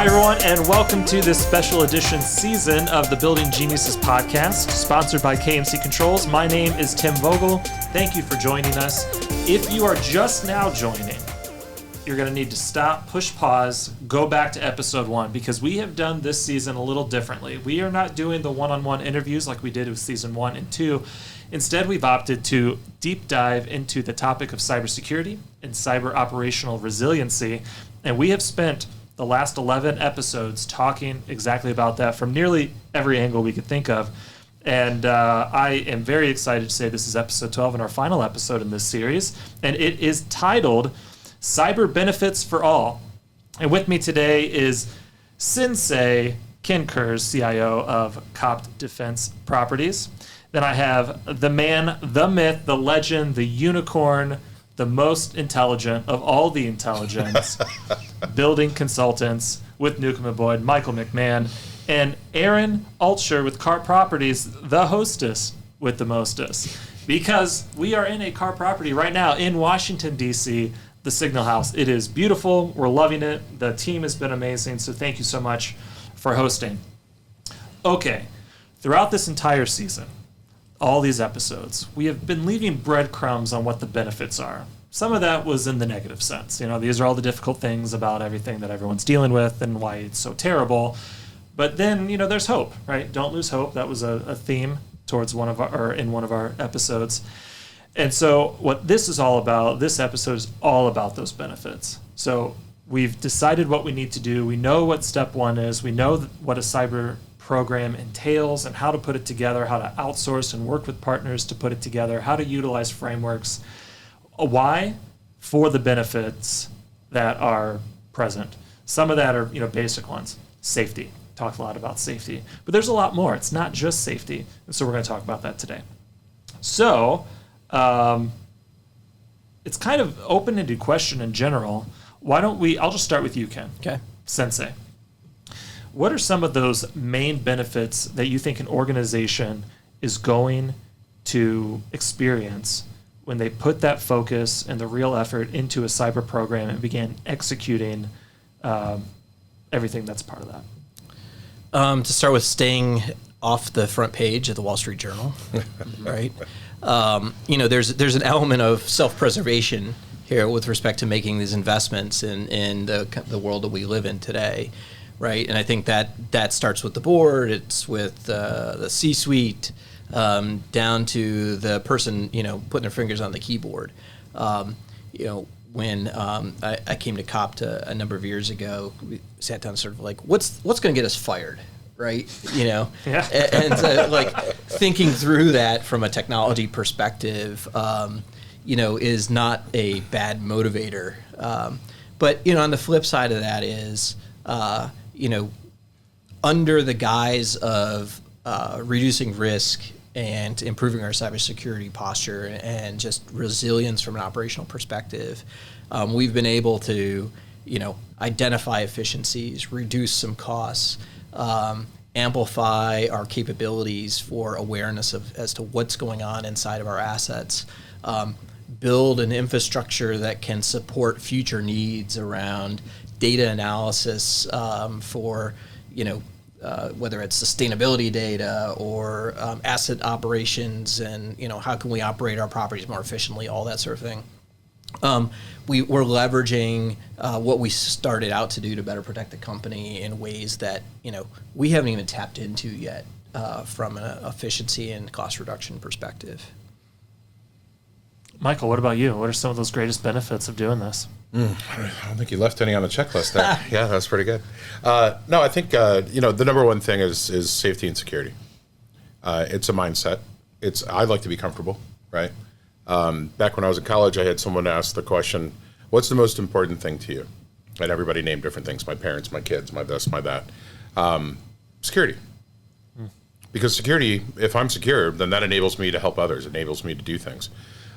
Hi, everyone, and welcome to this special edition season of the Building Geniuses podcast, sponsored by KMC Controls. My name is Tim Vogel. Thank you for joining us. If you are just now joining, you're going to need to stop, push pause, go back to episode 1, because we have done this season a little differently. We are not doing the one-on-one interviews like we did with season 1 and 2. Instead, we've opted to deep dive into the topic of cybersecurity and cyber operational resiliency, and we have spent the last 11 episodes talking exactly about that from nearly every angle we could think of. And I am very excited to say this is episode 12 and our final episode in this series, and it is titled Cyber Benefits for All. And with me today is Sensei Ken Kurz, CIO of Copt Defense Properties. Then I have the man, the myth, the legend, the unicorn, the most intelligent of all the intelligence, building consultants with Newcomb and Boyd, Michael McMahon, and Aaron Altscher with Copt Properties, the hostess with the mostest. Because we are in a Copt property right now in Washington, D.C., the Signal House. It is beautiful. We're loving it. The team has been amazing, so thank you so much for hosting. Okay, throughout this entire season, all these episodes, we have been leaving breadcrumbs on what the benefits are. Some of that was in the negative sense. You know, these are all the difficult things about everything that everyone's dealing with and why it's so terrible. But then, you know, there's hope, right? Don't lose hope. That was a theme towards in one of our episodes. And so what this is all about, this episode is all about those benefits. So we've decided what we need to do. We know what step 1 is. We know what a cyber program entails and how to put it together, how to outsource and work with partners to put it together, how to utilize frameworks. Why? For the benefits that are present. Some of that are, basic ones. Safety. Talked a lot about safety. But there's a lot more. It's not just safety. And so we're going to talk about that today. So it's kind of open-ended question in general. I'll just start with you, Ken. Okay. Sensei. What are some of those main benefits that you think an organization is going to experience when they put that focus and the real effort into a cyber program and begin executing everything that's part of that? To start with, staying off the front page of the Wall Street Journal, right? There's an element of self-preservation here with respect to making these investments in the world that we live in today, right? And I think that starts with the board. It's with the C-suite, down to the person putting their fingers on the keyboard. When I came to Copt a number of years ago, we sat down sort of like, what's going to get us fired? Right, Yeah. and thinking through that from a technology perspective, is not a bad motivator. But on the flip side of that is, under the guise of reducing risk and improving our cybersecurity posture and just resilience from an operational perspective, we've been able to, identify efficiencies, reduce some costs. Amplify our capabilities for awareness as to what's going on inside of our assets, build an infrastructure that can support future needs around data analysis for, whether it's sustainability data or asset operations and, how can we operate our properties more efficiently, all that sort of thing. We're leveraging what we started out to do to better protect the company in ways that we haven't even tapped into yet from an efficiency and cost reduction perspective. Michael, what about you? What are some of those greatest benefits of doing this? I don't think you left any on the checklist there. Yeah, that's pretty good. No, I think the number one thing is safety and security. It's a mindset. I'd like to be comfortable, right? Back when I was in college, I had someone ask the question, what's the most important thing to you? And everybody named different things, my parents, my kids, my this, my that. Security. Because security, if I'm secure, then that enables me to help others, enables me to do things.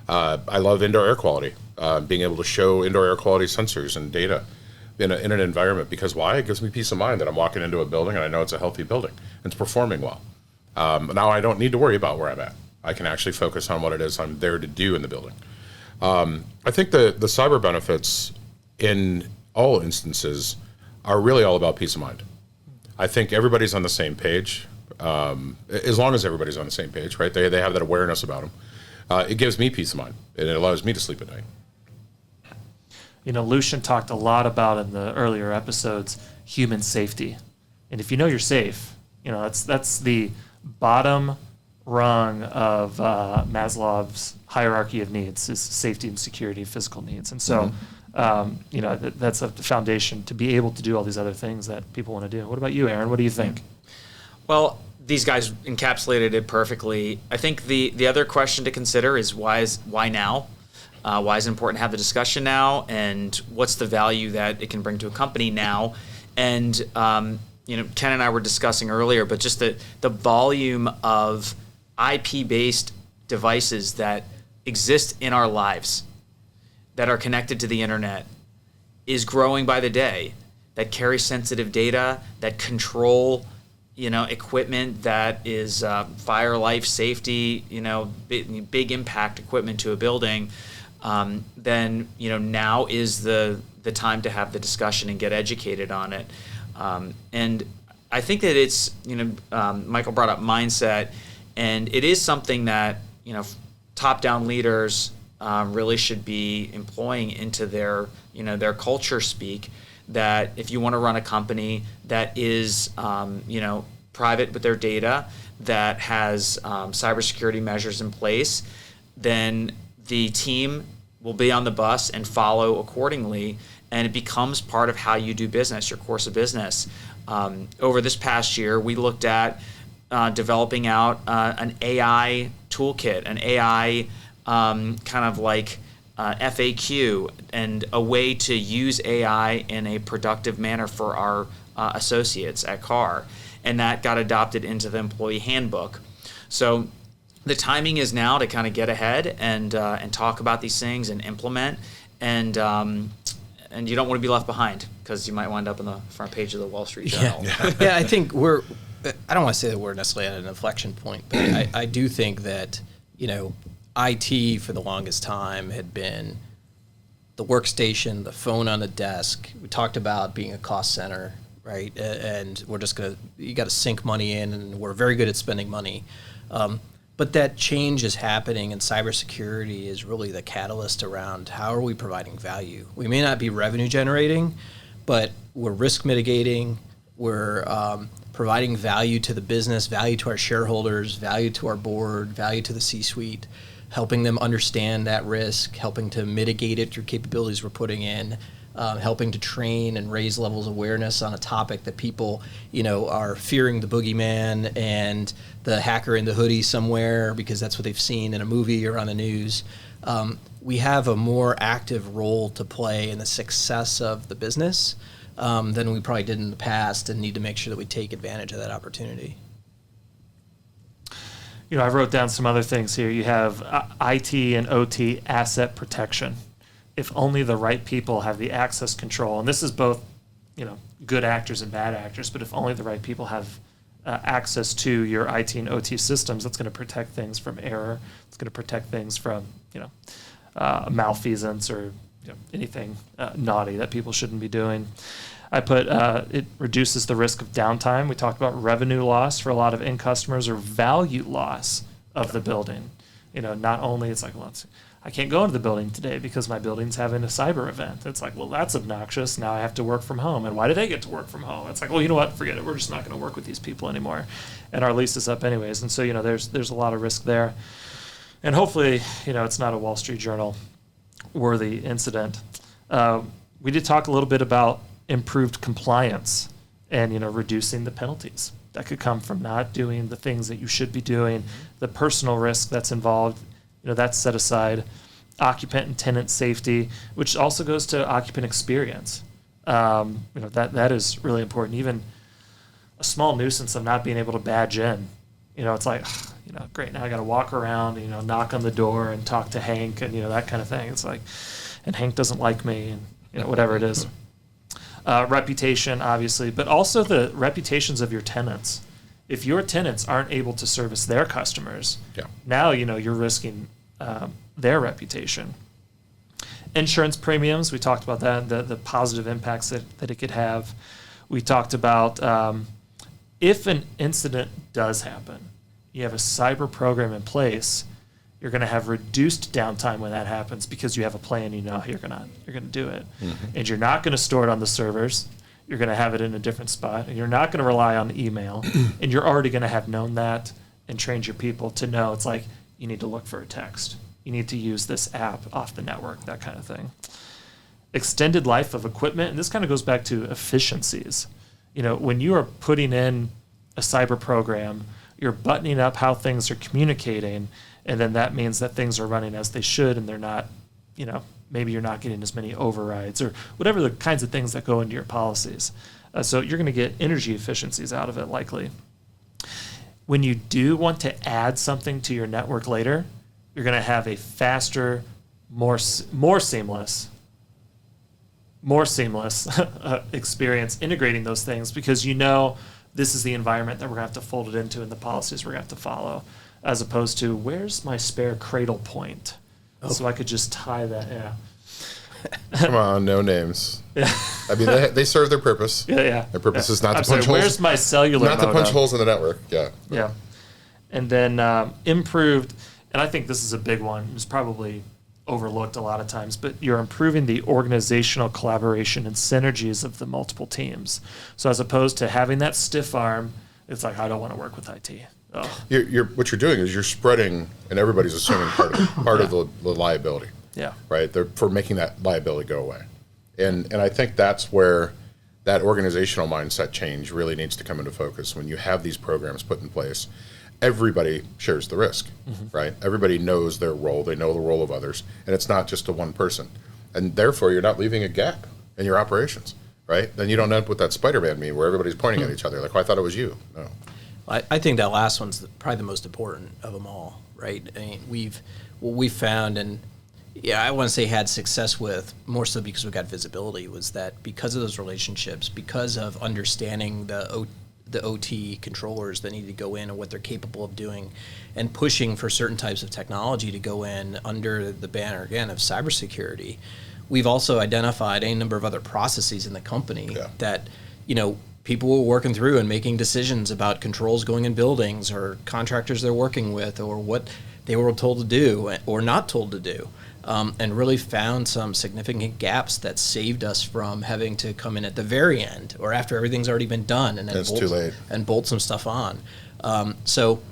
I love indoor air quality, being able to show indoor air quality sensors and data in an environment. Because why? It gives me peace of mind that I'm walking into a building and I know it's a healthy building and it's performing well. Now I don't need to worry about where I'm at. I can actually focus on what it is I'm there to do in the building. I think the cyber benefits in all instances are really all about peace of mind. I think everybody's on the same page, as long as everybody's on the same page, right? They have that awareness about them. It gives me peace of mind, and it allows me to sleep at night. Lucian talked a lot about in the earlier episodes human safety, and if you know you're safe, that's the bottom rung of Maslow's hierarchy of needs is safety and security, physical needs, and so that's a foundation to be able to do all these other things that people want to do. What about you, Aaron? What do you think? Well, these guys encapsulated it perfectly. I think the other question to consider is why now? Why is it important to have the discussion now? And what's the value that it can bring to a company now? And Ken and I were discussing earlier, but just the volume of IP-based devices that exist in our lives that are connected to the internet is growing by the day, that carry sensitive data, that control equipment that is fire, life, safety, big impact equipment to a building, then now is the time to have the discussion and get educated on it. And I think that it's Michael brought up mindset, and it is something that top-down leaders really should be employing into their culture speak. That if you want to run a company that is private with their data, that has cybersecurity measures in place, then the team will be on the bus and follow accordingly, and it becomes part of how you do business, your course of business. Over this past year, we looked at developing out an AI toolkit, an AI kind of like FAQ, and a way to use AI in a productive manner for our associates at CAR. And that got adopted into the employee handbook. So the timing is now to kind of get ahead and talk about these things and implement. And you don't want to be left behind, because you might wind up on the front page of the Wall Street Journal. Yeah, I think I don't want to say that we're necessarily at an inflection point, but I do think that, IT for the longest time had been the workstation, the phone on the desk. We talked about being a cost center, right? And we're just you got to sink money in, and we're very good at spending money. But that change is happening, and cybersecurity is really the catalyst around how are we providing value. We may not be revenue generating, but we're risk mitigating. We're providing value to the business, value to our shareholders, value to our board, value to the C-suite, helping them understand that risk, helping to mitigate it through capabilities we're putting in, helping to train and raise levels of awareness on a topic that people, are fearing the boogeyman and the hacker in the hoodie somewhere because that's what they've seen in a movie or on the news. We have a more active role to play in the success of the business than we probably did in the past, and need to make sure that we take advantage of that opportunity. I wrote down some other things here. You have IT and OT asset protection. If only the right people have the access control, and this is both, good actors and bad actors, but if only the right people have access to your IT and OT systems, that's going to protect things from error. It's going to protect things from, malfeasance or anything naughty that people shouldn't be doing. I put it reduces the risk of downtime. We talked about revenue loss for a lot of end customers, or value loss of the building. Not only it's like, I can't go into the building today because my building's having a cyber event. It's like, well, that's obnoxious. Now I have to work from home. And why do they get to work from home? It's like, well, you know what? Forget it. We're just not going to work with these people anymore. And our lease is up anyways. And so, there's a lot of risk there. And hopefully, it's not a Wall Street Journal worthy incident. We did talk a little bit about improved compliance and, reducing the penalties that could come from not doing the things that you should be doing, the personal risk that's involved. That's set aside. Occupant and tenant safety, which also goes to occupant experience. That is really important. Even a small nuisance of not being able to badge in. It's like, great, now I got to walk around, knock on the door and talk to Hank and, that kind of thing. It's like, and Hank doesn't like me and, whatever it is. Reputation, obviously, but also the reputations of your tenants. If your tenants aren't able to service their customers, now you're risking their reputation. Insurance premiums, we talked about that, the positive impacts that it could have. We talked about if an incident does happen, you have a cyber program in place, you're going to have reduced downtime when that happens because you have a plan, you know how you're going to do it. And you're not going to store it on the servers. You're going to have it in a different spot, and you're not going to rely on email. And you're already going to have known that and trained your people to know it's like you need to look for a text. You need to use this app off the network, that kind of thing. Extended life of equipment, and this kind of goes back to efficiencies. You know, when you are putting in a cyber program, you're buttoning up how things are communicating, and then that means that things are running as they should, and they're not, you know, maybe you're not getting as many overrides or whatever the kinds of things that go into your policies. So you're going to get energy efficiencies out of it likely. When you do want to add something to your network later, you're going to have a faster, more seamless experience integrating those things because you know this is the environment that we're going to have to fold it into and the policies we're going to have to follow, as opposed to where's my spare cradle point? So I could just tie that, yeah. Come on, no names. Yeah. I mean, they serve their purpose. Yeah. Their purpose is not I'm to punch sorry, holes. where's my cellular Not to punch modem? holes in the network. Yeah. Yeah. And then improved, and I think this is a big one. It's probably overlooked a lot of times, but you're improving the organizational collaboration and synergies of the multiple teams. So as opposed to having that stiff arm, it's like, I don't want to work with IT. Oh. What you're doing is you're spreading, and everybody's assuming part of the liability. Yeah. Right. They're for making that liability go away, and I think that's where that organizational mindset change really needs to come into focus. When you have these programs put in place, everybody shares the risk, right? Everybody knows their role. They know the role of others, and it's not just a one person, and therefore you're not leaving a gap in your operations, right? Then you don't end up with that Spider-Man meme where everybody's pointing at each other like, oh, I thought it was you. No. I think that last one's probably the most important of them all, right? I mean, what we've found, and yeah, I want to say had success with, more so because we got visibility, was that because of those relationships, because of understanding the OT controllers that need to go in and what they're capable of doing, and pushing for certain types of technology to go in under the banner, again, of cybersecurity, we've also identified a number of other processes in the company that, you know, people were working through and making decisions about controls going in buildings or contractors they're working with or what they were told to do or not told to do, and really found some significant gaps that saved us from having to come in at the very end or after everything's already been done and then too late. And bolt some stuff on. So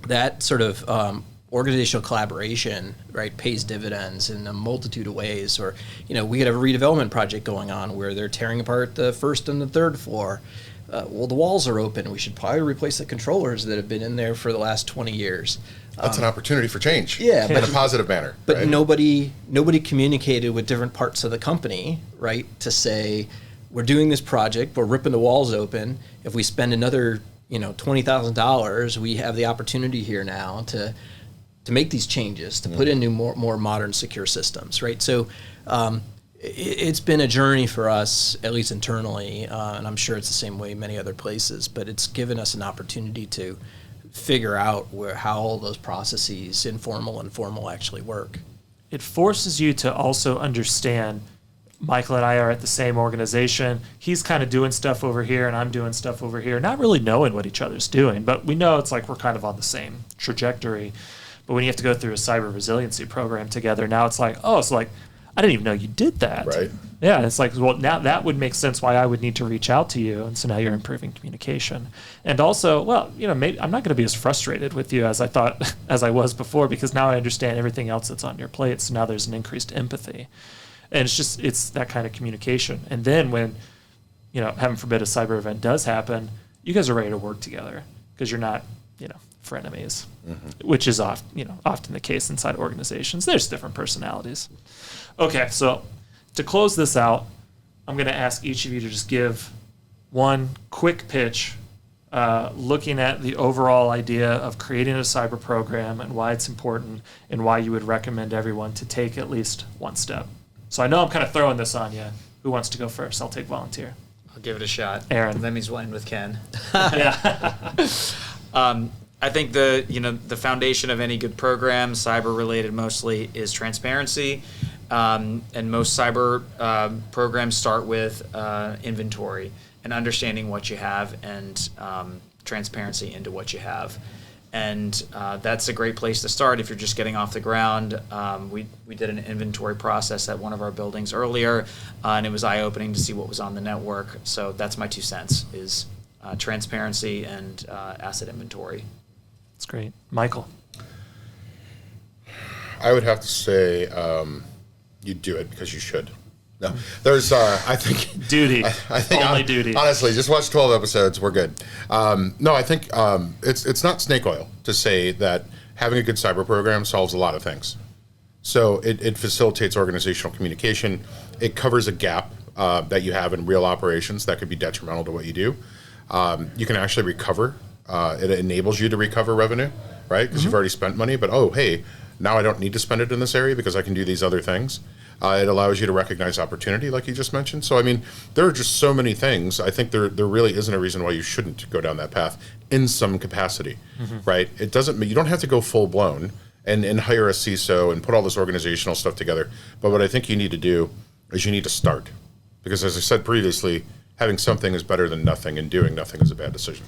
that sort of organizational collaboration, right, pays dividends in a multitude of ways. Or, you know, we could have a redevelopment project going on where they're tearing apart the first and the third floor. Well, the walls are open. We should probably replace the controllers that have been in there for the last 20 years. That's an opportunity for change. Yeah, in a positive manner. But right? nobody communicated with different parts of the company, right, to say, we're doing this project, we're ripping the walls open. If we spend another, $20,000, we have the opportunity here now to make these changes, to put in new, more modern, secure systems, right? So it's been a journey for us, at least internally, and I'm sure it's the same way in many other places, but it's given us an opportunity to figure out how all those processes, informal and formal, actually work. It forces you to also understand, Michael and I are at the same organization. He's kind of doing stuff over here and I'm doing stuff over here, not really knowing what each other's doing, but we know it's like we're kind of on the same trajectory. But when you have to go through a cyber resiliency program together, now it's like, oh, it's like, I didn't even know you did that. Right. Yeah, it's like, well, now that would make sense why I would need to reach out to you. And so now you're improving communication. And also, well, maybe I'm not going to be as frustrated with you as I thought, as I was before, because now I understand everything else that's on your plate. So now there's an increased empathy. And it's that kind of communication. And then when, heaven forbid a cyber event does happen, you guys are ready to work together because you're not, frenemies, which is often the case inside organizations. There's different personalities. Okay, so to close this out, I'm going to ask each of you to just give one quick pitch looking at the overall idea of creating a cyber program and why it's important and why you would recommend everyone to take at least one step. So I know I'm kind of throwing this on you. Who wants to go first? I'll take volunteer. I'll give it a shot. Aaron. That means we'll end with Ken. Yeah. I think the foundation of any good program, cyber related mostly, is transparency. and most cyber programs start with inventory and understanding what you have and transparency into what you have. And that's a great place to start if you're just getting off the ground. We did an inventory process at one of our buildings earlier, and it was eye-opening to see what was on the network. So that's my 2 cents, is transparency and asset inventory. That's great. Michael? I would have to say you do it because you should. No, there's, I think... Duty. I think Only duty. Honestly, just watch 12 episodes. We're good. No, I think it's not snake oil to say that having a good cyber program solves a lot of things. So it facilitates organizational communication. It covers a gap that you have in real operations that could be detrimental to what you do. You can actually recover. It enables you to recover revenue, right? Because you've already spent money, but hey, now I don't need to spend it in this area because I can do these other things. It allows you to recognize opportunity, like you just mentioned. So, I mean, there are just so many things. I think there really isn't a reason why you shouldn't go down that path in some capacity, right? It doesn't mean you don't have to go full blown and hire a CISO and put all this organizational stuff together. But what I think you need to do is you need to start. Because as I said previously, having something is better than nothing, and doing nothing is a bad decision.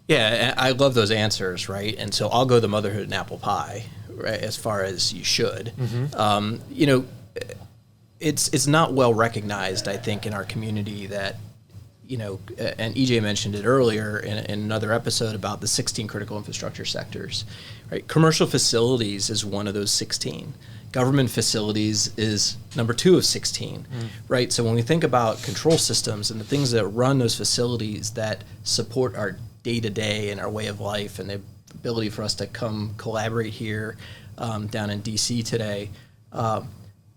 Yeah, I love those answers, right? And so I'll go the motherhood and apple pie, right, as far as you should. You know, it's not well recognized, I think, in our community that, you know, and EJ mentioned it earlier in another episode about the 16 critical infrastructure sectors, right? Commercial facilities is one of those 16. Government facilities is number 2 of 16, right? So when we think about control systems and the things that run those facilities that support our day-to-day and our way of life and the ability for us to come collaborate here down in DC today,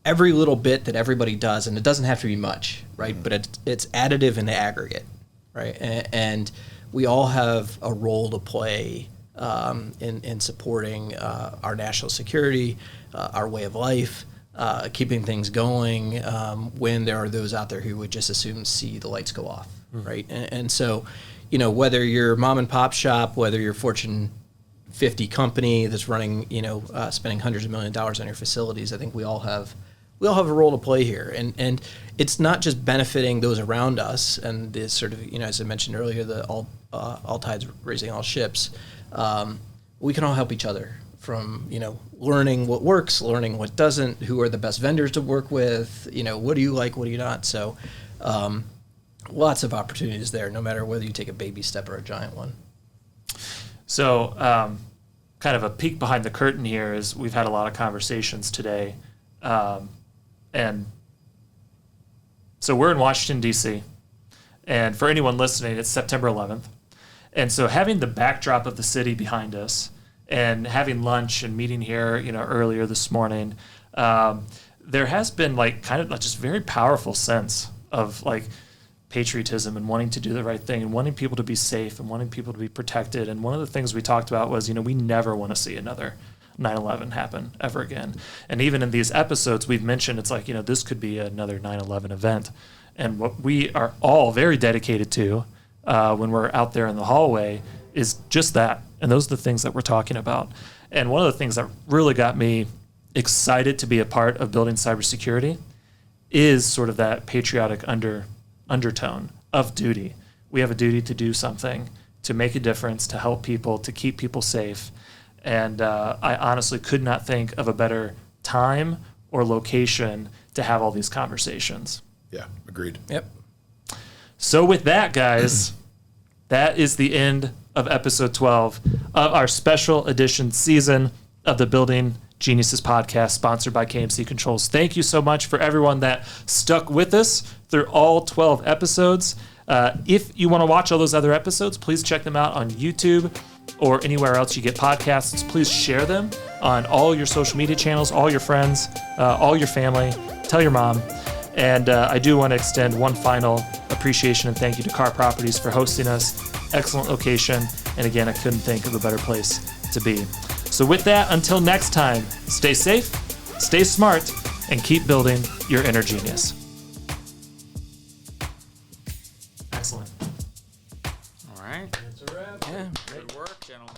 every little bit that everybody does, and it doesn't have to be much, right? But it's additive in the aggregate, right? And we all have a role to play in supporting our national security, our way of life, keeping things going when there are those out there who would just as soon see the lights go off, right? And so, you know, whether you're mom and pop shop, whether you're Fortune 50 company that's running, you know, spending hundreds of millions of dollars on your facilities, I think we all have a role to play here. And it's not just benefiting those around us and this sort of, you know, as I mentioned earlier, the all tides raising all ships. We can all help each other from, you know, learning what works, learning what doesn't, who are the best vendors to work with, you know, what do you like, what do you not. So lots of opportunities there, no matter whether you take a baby step or a giant one. So kind of a peek behind the curtain here is we've had a lot of conversations today. And so we're in Washington, D.C. And for anyone listening, it's September 11th. And so having the backdrop of the city behind us and having lunch and meeting here, you know, earlier this morning, there has been like kind of just very powerful sense of like patriotism and wanting to do the right thing and wanting people to be safe and wanting people to be protected. And one of the things we talked about was, you know, we never want to see another 9/11 happen ever again. And even in these episodes, we've mentioned it's like, you know, this could be another 9/11 event. And what we are all very dedicated to when we're out there in the hallway is just that. And those are the things that we're talking about. And one of the things that really got me excited to be a part of building cybersecurity is sort of that patriotic undertone of duty. We have a duty to do something, to make a difference, to help people, to keep people safe. And I honestly could not think of a better time or location to have all these conversations. Yeah, agreed. Yep. So with that, guys, that is the end of episode 12 of our special edition season of the Building Geniuses podcast, sponsored by KMC Controls. Thank you so much for everyone that stuck with us through all 12 episodes. If you want to watch all those other episodes, please check them out on YouTube or anywhere else you get podcasts. Please share them on all your social media channels, all your friends, all your family. Tell your mom. And I do want to extend one final appreciation and thank you to Carr Properties for hosting us. Excellent location. And again, I couldn't think of a better place to be. So with that, until next time, stay safe, stay smart, and keep building your inner genius. Excellent. All right. Yeah. Good work, gentlemen.